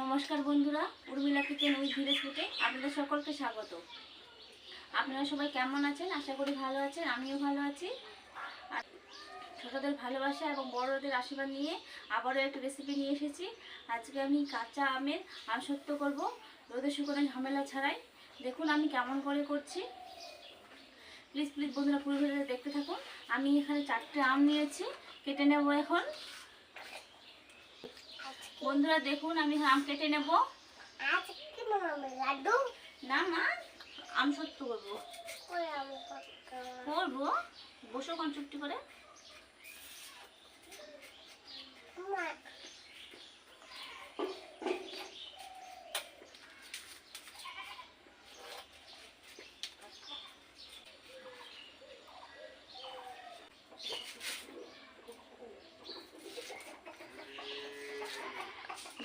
নমস্কার বন্ধুরা, Urmila kitchen with village ফুডে আপনাদের সকলকে স্বাগত। আপনারা সবাই কেমন আছেন? আশা করি ভালো আছেন, আমিও ভালো আছি। আর ছোটদের ভালোবাসা এবং বড়দের আশীর্বাদ নিয়ে আবারও একটা রেসিপি নিয়ে এসেছি। আজকে আমি কাঁচা আমের আমসত্ব করব, রোদে শুকনো ঝামেলা ছাড়াই। দেখুন আমি কেমন করে করছি। প্লিজ বন্ধুরা পুরো ভিডিওটা দেখতে থাকুন। আমি এখানে 4টে আম নিয়েছি, কেটে নেব এখন। বন্ধুরা দেখুন আমি আম কেটে নেব। না মা, আমসত্ব করবো। বসো কোন চুপটি করে।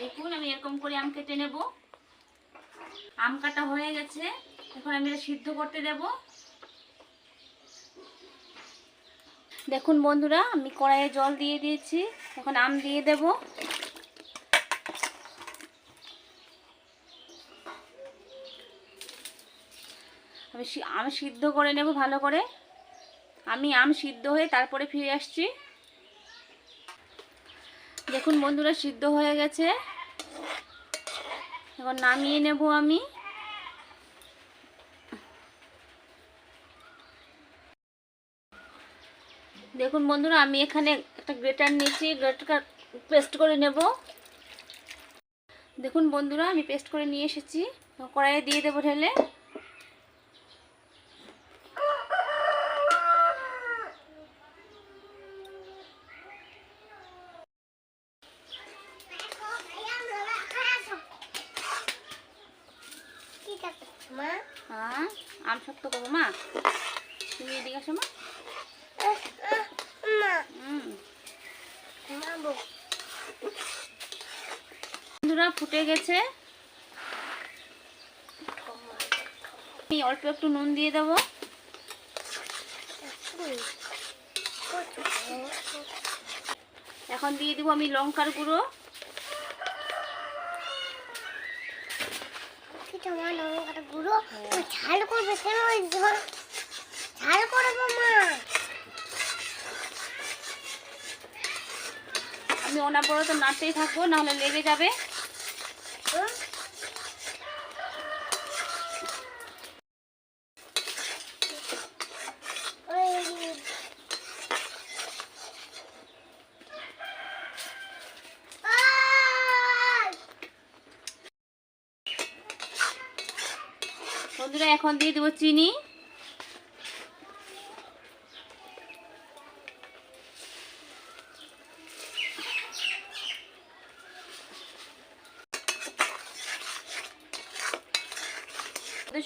দেখুন আমি এরকম করে আম কেটে নেব। আম কাটা হয়ে গেছে, এখন আমি এটা সিদ্ধ করতে দেব। দেখুন বন্ধুরা আমি কড়াইয়ে জল দিয়ে দিয়েছি, এখন আম দিয়ে দেব। আমি সিদ্ধ করে নেব ভালো করে। আমি আম সিদ্ধ হয়ে তারপরে ফিরে আসছি। দেখুন বন্ধুরা সিদ্ধ হয়ে গেছে, এখন নামিয়ে নেব আমি। দেখুন বন্ধুরা আমি এখানে একটা গ্রেটার নিয়েছি, গ্রেটার পেস্ট করে নেব। দেখুন বন্ধুরা আমি পেস্ট করে নিয়ে এসেছি, কড়াইয়ে দিয়ে দেবো ঢেলে। হ্যাঁ আমসত্ব করবো মা, তুমি এদিকে আসো মা। বন্ধুরা ফুটে গেছে, আমি অল্প একটু নুন দিয়ে দেবো। এখন দিয়ে দিব আমি লঙ্কার গুঁড়ো। ঝাল করবে কেন? ঝাল করবো মা। আমি অনবরত নাড়তেই থাকবো, নাহলে লেগে যাবে। বন্ধুরা এখন দিয়ে দেবো চিনি।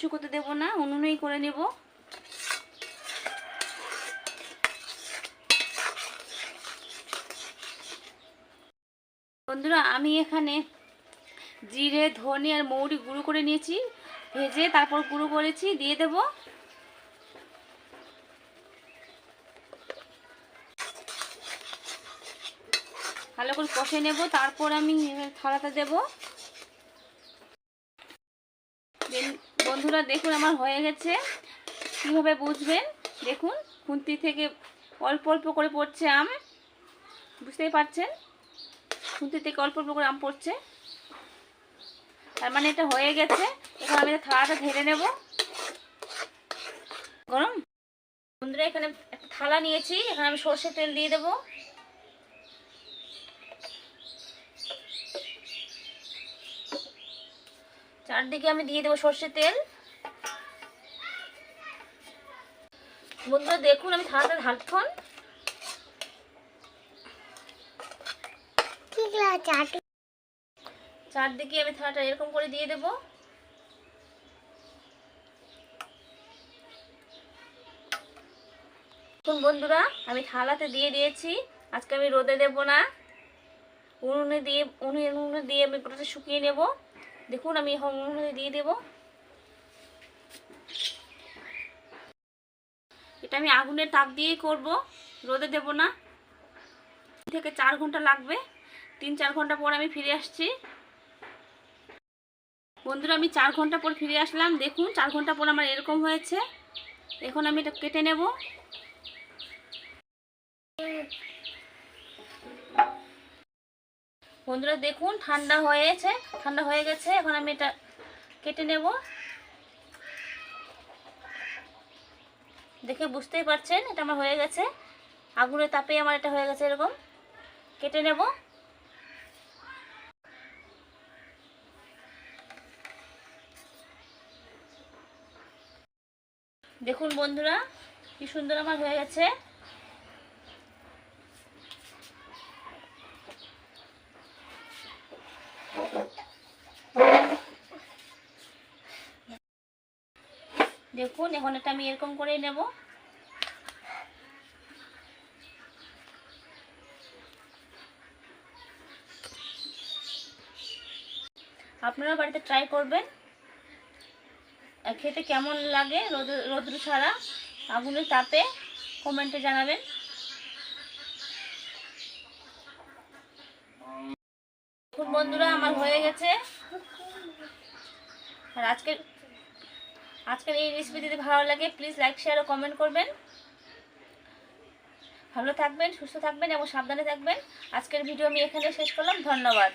শুকোতে দেব না, উনুনেই করে নেব। বন্ধুরা আমি এখানে জিরে, ধনে আর মৌরি গুঁড়ো করে নিয়েছি, ভেজে তারপর গুঁড়ো করেছি, দিয়ে দেব। ভালো করে কষে নেব, তারপর আমি থালাতে দেব। বন্ধুরা দেখুন আমার হয়ে গেছে। কিভাবে বুঝবেন? দেখুন খুন্তি থেকে অল্প অল্প করে পড়ছে আম, বুঝতেই পারছেন? খুন্তি থেকে অল্প অল্প করে আম পড়ছে, তার মানে এটা হয়ে গেছে। এখন আমি থালাটা ঢেলে নেব। গরম বন্ধুরা এখানে একটা থালা নিয়েছি, এখানে আমি সরষের তেল দিয়ে দেব। চারদিকে আমি দিয়ে দেবো সরষের তেল। বন্ধুরা দেখুন আমি থালাটা ঢালখন। চারদিকে আমি থালাটা এরকম করে দিয়ে দেব। দেখুন বন্ধুরা আমি থালাতে দিয়ে দিয়েছি। আজকে আমি রোদে দেব না, উনুনে দিয়ে আমি পুরোটা শুকিয়ে নেব। দেখুন আমি এখন উনুনে দিয়ে দেব। এটা আমি আগুনের তাপ দিয়েই করব, রোদে দেব না। 3 থেকে 4 ঘন্টা লাগবে। 3-4 ঘন্টা পর আমি ফিরে আসছি। বন্ধুরা আমি 4 ঘন্টা পর ফিরে আসলাম। দেখুন 4 ঘন্টা পর আমার এরকম হয়েছে। এখন আমি এটা কেটে নেব। বন্ধুরা দেখুন ঠান্ডা হয়ে গেছে। এখন আমি এটা কেটে নেব। দেখে বুঝতেই পারছেন এটা আমার হয়ে গেছে। আগুনের তাপে আমার এটা হয়ে গেছে এরকম। কেটে নেব। দেখুন বন্ধুরা কি সুন্দর আমার হয়ে গেছে। দেখুন এখন এটা আমি এরকম করেই নেব। আপনারা বাড়িতে ট্রাই করবেন। খেতে কেমন লাগে রোদ্রু ছাড়া আগুনের তাপে কমেন্টে জানাবেন। দেখুন বন্ধুরা আমার হয়ে গেছে। আর আজকের এই রেসিপি যদি ভালো লাগে প্লিজ লাইক শেয়ার ও কমেন্ট করবেন। ভালো থাকবেন, সুস্থ থাকবেন এবং সাবধানে থাকবেন। আজকের ভিডিও আমি এখানে শেষ করলাম। ধন্যবাদ।